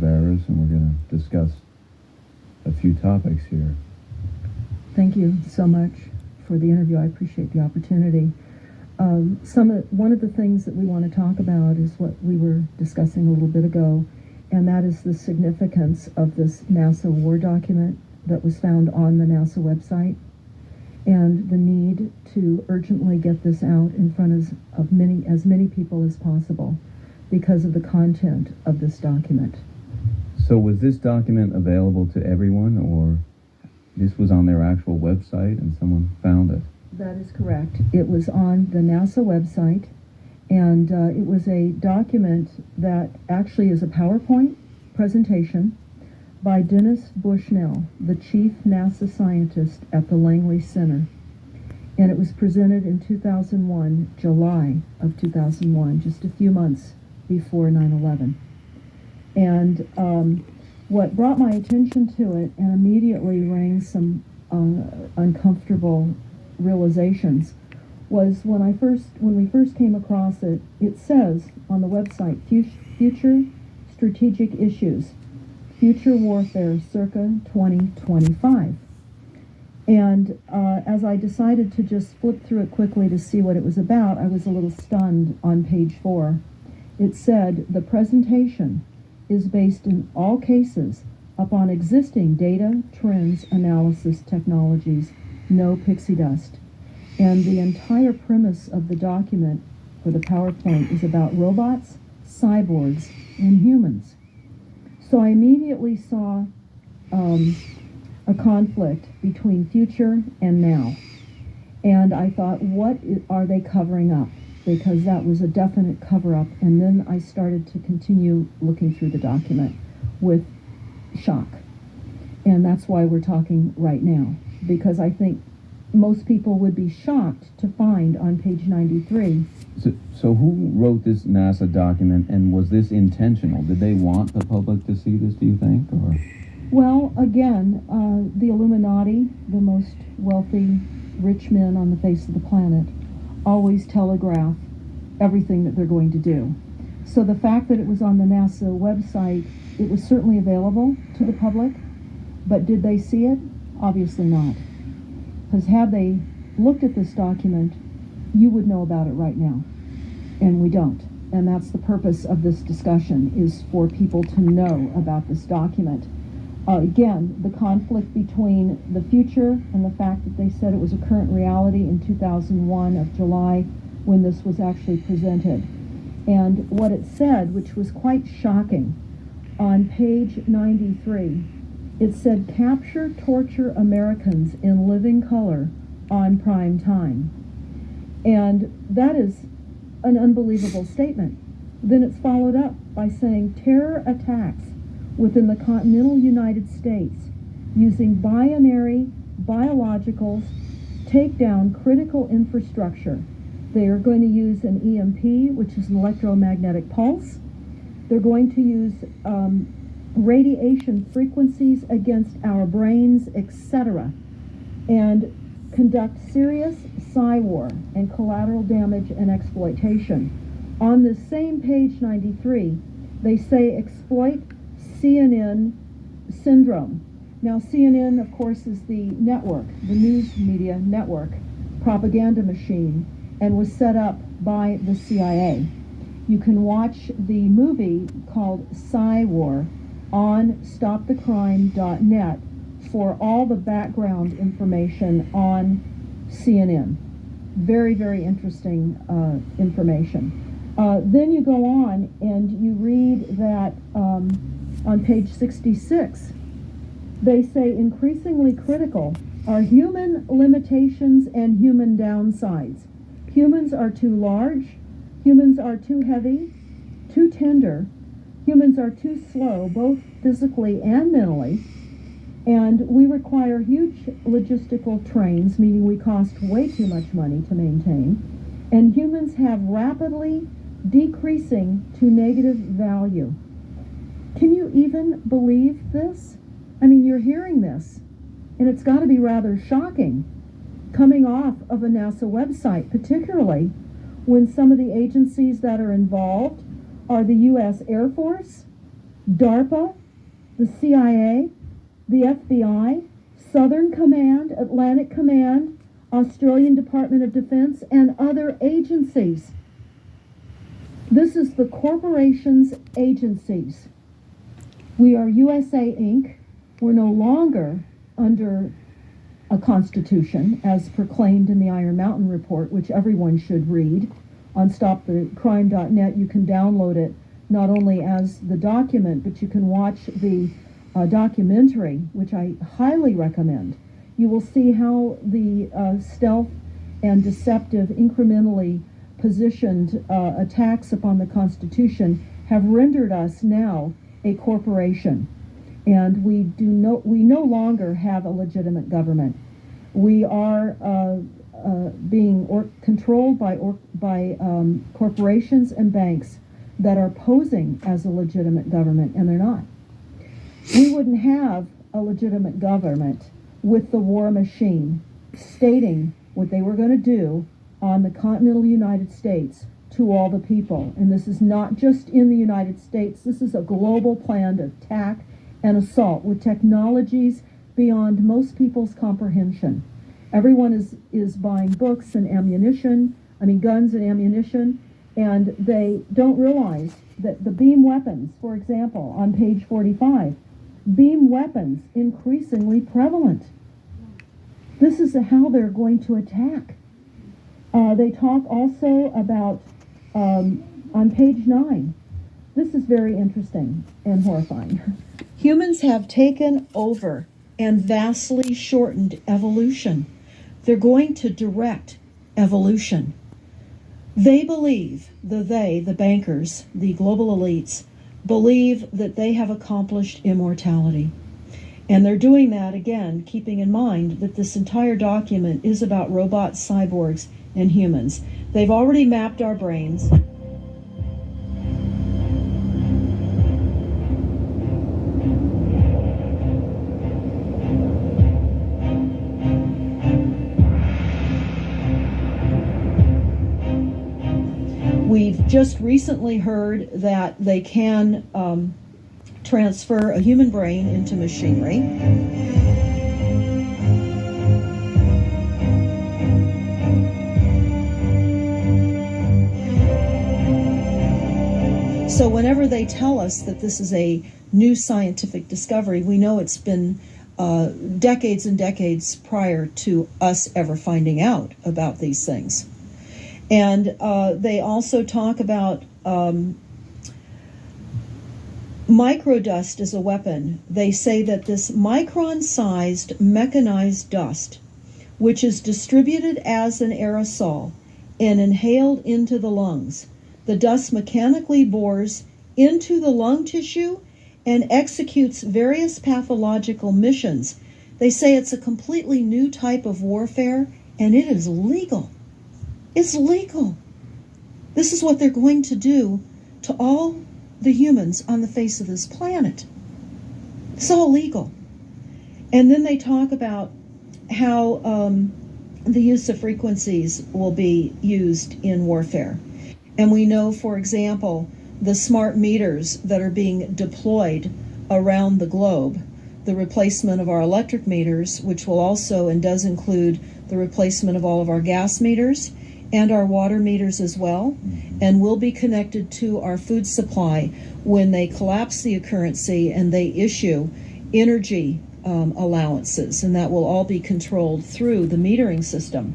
bearers, and we're going to discuss a few topics here. Thank you so much for the interview. I appreciate the opportunity. One of the things that we want to talk about is what we were discussing a little bit ago, and that is the significance of this NASA war document that was found on the NASA website, and the need to urgently get this out in front of as many people as possible because of the content of this document. So was this document available to everyone, or this was on their actual website and someone found it? That is correct. It was on the NASA website, and it was a document that actually is a PowerPoint presentation by Dennis Bushnell, the chief NASA scientist at the Langley Center. And it was presented in 2001, July of 2001, just a few months before 9/11. And what brought my attention to it and immediately rang some uncomfortable realizations was when we first came across it. It says on the website, future strategic issues, future warfare circa 2025. And as I decided to just flip through it quickly to see what it was about, I was a little stunned on page 4. It said, the presentation is based in all cases upon existing data, trends, analysis technologies, no pixie dust. And the entire premise of the document for the PowerPoint is about robots, cyborgs, and humans. So I immediately saw a conflict between future and now. And I thought, what are they covering up? Because that was a definite cover-up. And then I started to continue looking through the document with shock. And that's why we're talking right now. Because I think most people would be shocked to find on page 93. So who wrote this NASA document, and was this intentional? Did they want the public to see this, do you think? Or? Well, again, the Illuminati, the most wealthy, rich men on the face of the planet, always telegraph everything that they're going to do. So the fact that it was on the NASA website, it was certainly available to the public, but did they see it? Obviously not. Because had they looked at this document, you would know about it right now. And we don't. And that's the purpose of this discussion, is for people to know about this document. Again, the conflict between the future and the fact that they said it was a current reality in 2001 of July when this was actually presented. And what it said, which was quite shocking, on page 93, it said, capture, torture Americans in living color on prime time. And that is an unbelievable statement. Then it's followed up by saying terror attacks within the continental United States using binary biologicals take down critical infrastructure. They are going to use an EMP, which is an electromagnetic pulse. They're going to use radiation frequencies against our brains, etc., and conduct serious psy-war and collateral damage and exploitation. On the same page 93, they say exploit CNN syndrome. Now, CNN, of course, is the network, the news media network, propaganda machine, and was set up by the CIA. You can watch the movie called Psy-War on stopthecrime.net for all the background information on CNN. Very, very interesting information. Then you go on and you read that on page 66, they say increasingly critical are human limitations and human downsides. Humans are too large, humans are too heavy, too tender, humans are too slow, both physically and mentally, and we require huge logistical trains, meaning we cost way too much money to maintain, and humans have rapidly decreasing to negative value. Can you even believe this? I mean, you're hearing this, and it's got to be rather shocking coming off of a NASA website, particularly when some of the agencies that are involved are the U.S. Air Force, DARPA, the CIA, the FBI, Southern Command, Atlantic Command, Australian Department of Defense, and other agencies. This is the corporation's agencies. We are USA Inc. We're no longer under a constitution as proclaimed in the Iron Mountain Report, which everyone should read. On stopthecrime.net, you can download it not only as the document, but you can watch the documentary, which I highly recommend. You will see how the stealth and deceptive, incrementally positioned attacks upon the Constitution have rendered us now a corporation, and we no longer have a legitimate government. We are being controlled by corporations and banks that are posing as a legitimate government, and they're not. We wouldn't have a legitimate government with the war machine stating what they were going to do on the continental United States to all the people. And this is not just in the United States. This is a global planned attack and assault with technologies beyond most people's comprehension. Everyone is buying books and guns and ammunition, and they don't realize that the beam weapons, for example, on page 45, beam weapons increasingly prevalent. This is how they're going to attack. They talk also about, on page 9, this is very interesting and horrifying. Humans have taken over and vastly shortened evolution. They're going to direct evolution. They believe, the bankers, the global elites, believe that they have accomplished immortality. And they're doing that, again, keeping in mind that this entire document is about robots, cyborgs, and humans. They've already mapped our brains. We've just recently heard that they can transfer a human brain into machinery. So whenever they tell us that this is a new scientific discovery, we know it's been decades and decades prior to us ever finding out about these things. And they also talk about microdust as a weapon. They say that this micron-sized mechanized dust, which is distributed as an aerosol and inhaled into the lungs, the dust mechanically bores into the lung tissue and executes various pathological missions. They say it's a completely new type of warfare, and it is legal. It's legal. This is what they're going to do to all the humans on the face of this planet. It's all legal. And then they talk about how the use of frequencies will be used in warfare. And we know, for example, the smart meters that are being deployed around the globe, the replacement of our electric meters, which will also and does include the replacement of all of our gas meters and our water meters as well, and will be connected to our food supply when they collapse the currency and they issue energy allowances, and that will all be controlled through the metering system.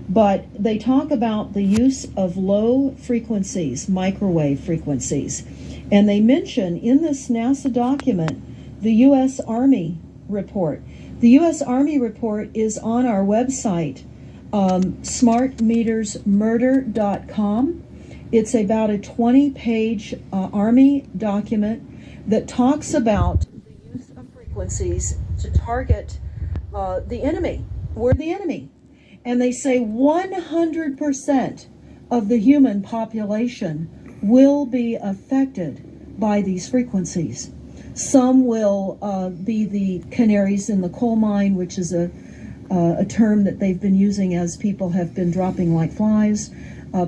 But they talk about the use of low frequencies, microwave frequencies, and they mention in this NASA document the U.S. Army report. The U.S. Army report is on our website, smartmetersmurder.com. It's about a 20-page Army document that talks about the use of frequencies to target the enemy. We're the enemy. And they say 100% of the human population will be affected by these frequencies. Some will be the canaries in the coal mine, which is a term that they've been using as people have been dropping like flies.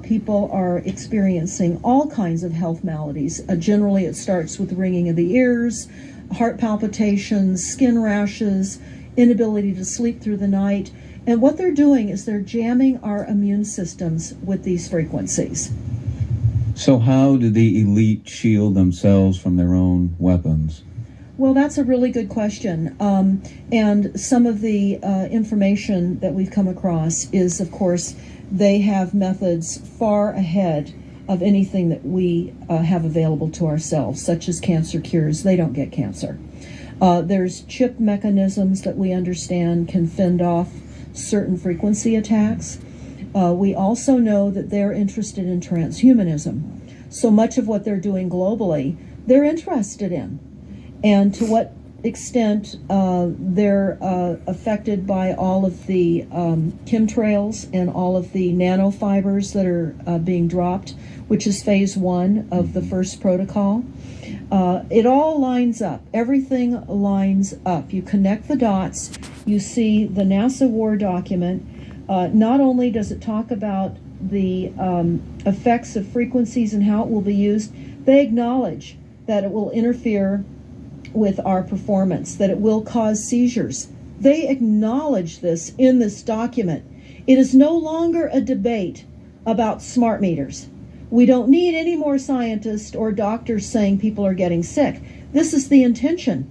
People are experiencing all kinds of health maladies. Generally, it starts with ringing of the ears, heart palpitations, skin rashes, inability to sleep through the night. And what they're doing is they're jamming our immune systems with these frequencies. So how do the elite shield themselves from their own weapons? Well, that's a really good question. And some of the information that we've come across is, of course, they have methods far ahead of anything that we have available to ourselves, such as cancer cures. They don't get cancer. There's chip mechanisms that we understand can fend off certain frequency attacks. We also know that they're interested in transhumanism. So much of what they're doing globally, they're interested in. And to what extent they're affected by all of the chemtrails and all of the nanofibers that are being dropped, which is phase 1 of the first protocol. It all lines up. Everything lines up. You connect the dots. You see the NASA war document. Not only does it talk about the effects of frequencies and how it will be used, they acknowledge that it will interfere with our performance, that it will cause seizures. They acknowledge this in this document. It is no longer a debate about smart meters. We don't need any more scientists or doctors saying people are getting sick. This is the intention.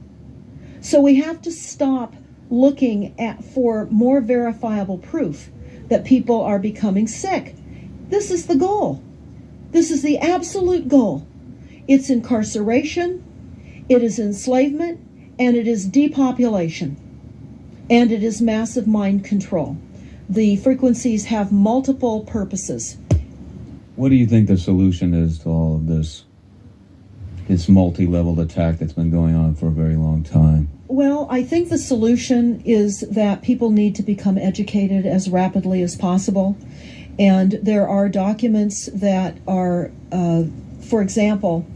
So we have to stop looking for more verifiable proof that people are becoming sick. This is the goal. This is the absolute goal. It's incarceration, it is enslavement, and it is depopulation, and it is massive mind control. The frequencies have multiple purposes. What do you think the solution is to all of this multi-leveled attack that's been going on for a very long time? Well, I think the solution is that people need to become educated as rapidly as possible. And there are documents that are, for example,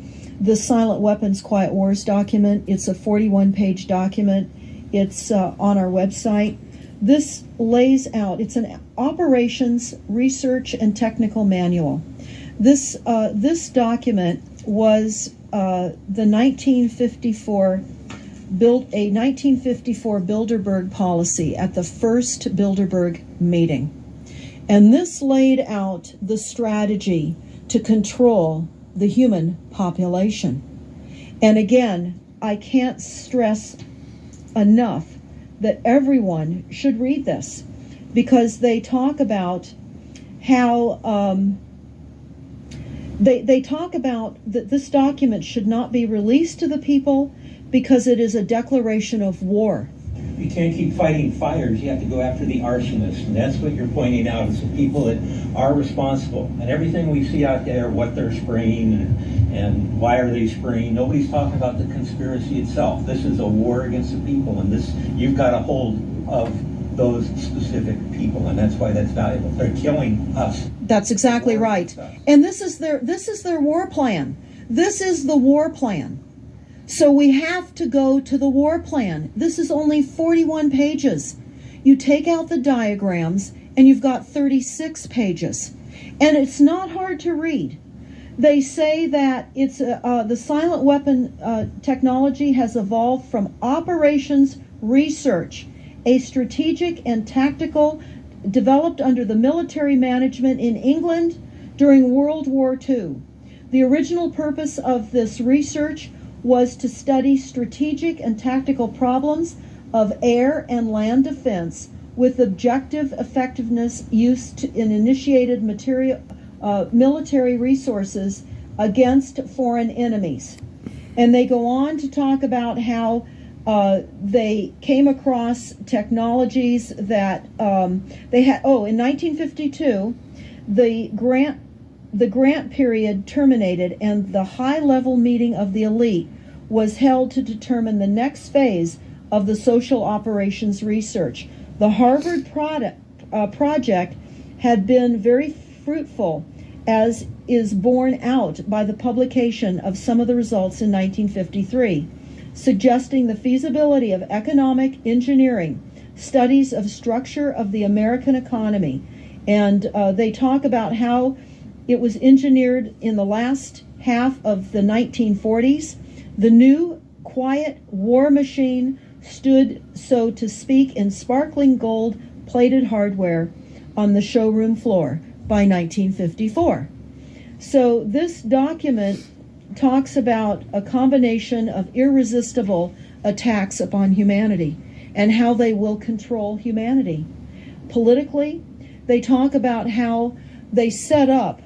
the Silent Weapons Quiet Wars document. It's a 41-page document. It's on our website. This lays out, it's an operations, research, and technical manual. This document was the 1954 Bilderberg policy at the first Bilderberg meeting. And this laid out the strategy to control the human population. And again, I can't stress enough that everyone should read this, because they talk about how they talk about that this document should not be released to the people because it is a declaration of war. You can't keep fighting fires. You have to go after the arsonists. And that's what you're pointing out, is the people that are responsible. And everything we see out there, what they're spraying and why are they spraying, nobody's talking about the conspiracy itself. This is a war against the people, and this, you've got a hold of those specific people, and that's why that's valuable. They're killing us. That's exactly right. And this is their war plan. This is the war plan. So we have to go to the war plan. This is only 41 pages. You take out the diagrams and you've got 36 pages. And it's not hard to read. They say that it's the silent weapon technology has evolved from operations research, a strategic and tactical developed under the military management in England during World War II. The original purpose of this research was to study strategic and tactical problems of air and land defense with objective effectiveness used in initiated military resources against foreign enemies. And they go on to talk about how they came across technologies that they had. In 1952, the grant period terminated, and the high-level meeting of the elite was held to determine the next phase of the social operations research. The Harvard project had been very fruitful, as is borne out by the publication of some of the results in 1953, suggesting the feasibility of economic engineering, studies of structure of the American economy. And they talk about how It was engineered in the last half of the 1940s. The new, quiet war machine stood, so to speak, in sparkling gold-plated hardware on the showroom floor by 1954. So this document talks about a combination of irresistible attacks upon humanity and how they will control humanity. Politically, they talk about how they set up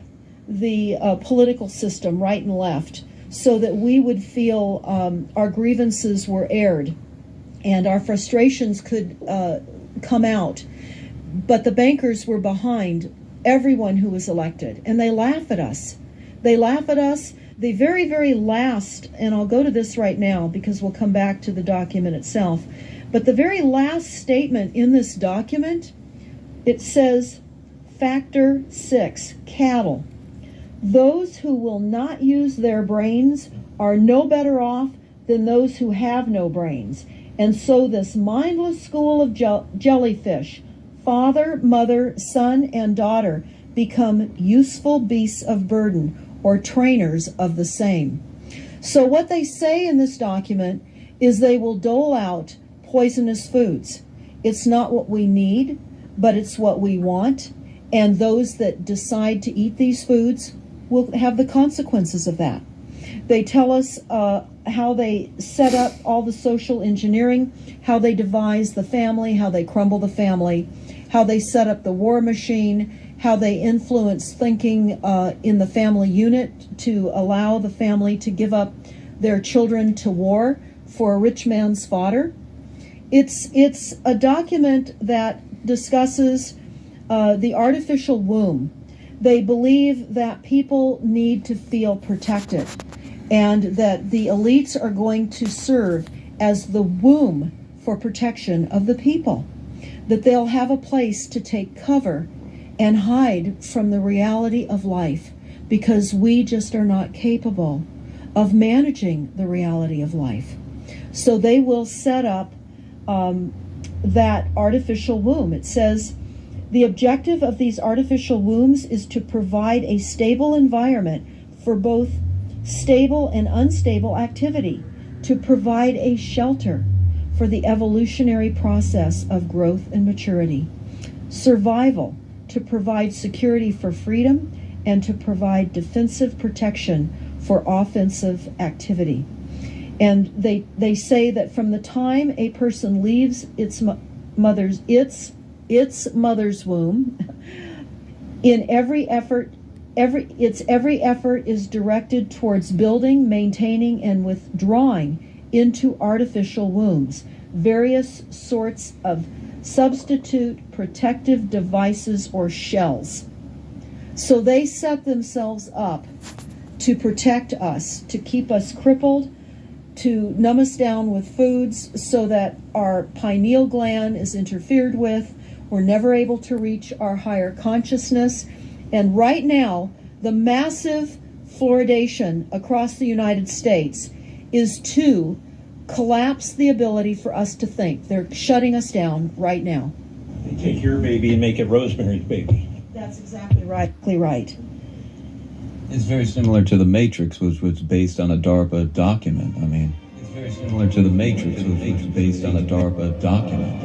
the political system right and left so that we would feel our grievances were aired and our frustrations could come out. But the bankers were behind everyone who was elected, and they laugh at us. They laugh at us. The very, very last, and I'll go to this right now because we'll come back to the document itself, but the very last statement in this document, it says, Factor 6, cattle. Those who will not use their brains are no better off than those who have no brains. And so this mindless school of jellyfish, father, mother, son, and daughter, become useful beasts of burden, or trainers of the same. So what they say in this document is they will dole out poisonous foods. It's not what we need, but it's what we want. And those that decide to eat these foods will have the consequences of that. They tell us how they set up all the social engineering, how they devise the family, how they crumble the family, how they set up the war machine, how they influence thinking in the family unit to allow the family to give up their children to war for a rich man's fodder. It's a document that discusses the artificial womb. They believe that people need to feel protected and that the elites are going to serve as the womb for protection of the people, that they'll have a place to take cover and hide from the reality of life because we just are not capable of managing the reality of life. So they will set up that artificial womb. It says, the objective of these artificial wombs is to provide a stable environment for both stable and unstable activity, to provide a shelter for the evolutionary process of growth and maturity, survival, to provide security for freedom, and to provide defensive protection for offensive activity. And they say that from the time a person leaves its mother's womb, in every effort is directed towards building, maintaining, and withdrawing into artificial wombs various sorts of substitute protective devices or shells. So they set themselves up to protect us, to keep us crippled, to numb us down with foods so that our pineal gland is interfered with. We're never able to reach our higher consciousness. And right now, the massive fluoridation across the United States is to collapse the ability for us to think. They're shutting us down right now. They take your baby and make it Rosemary's Baby. That's exactly right. It's very similar to The Matrix, which was based on a DARPA document. I mean, it's very similar to The Matrix, which was based on a DARPA document.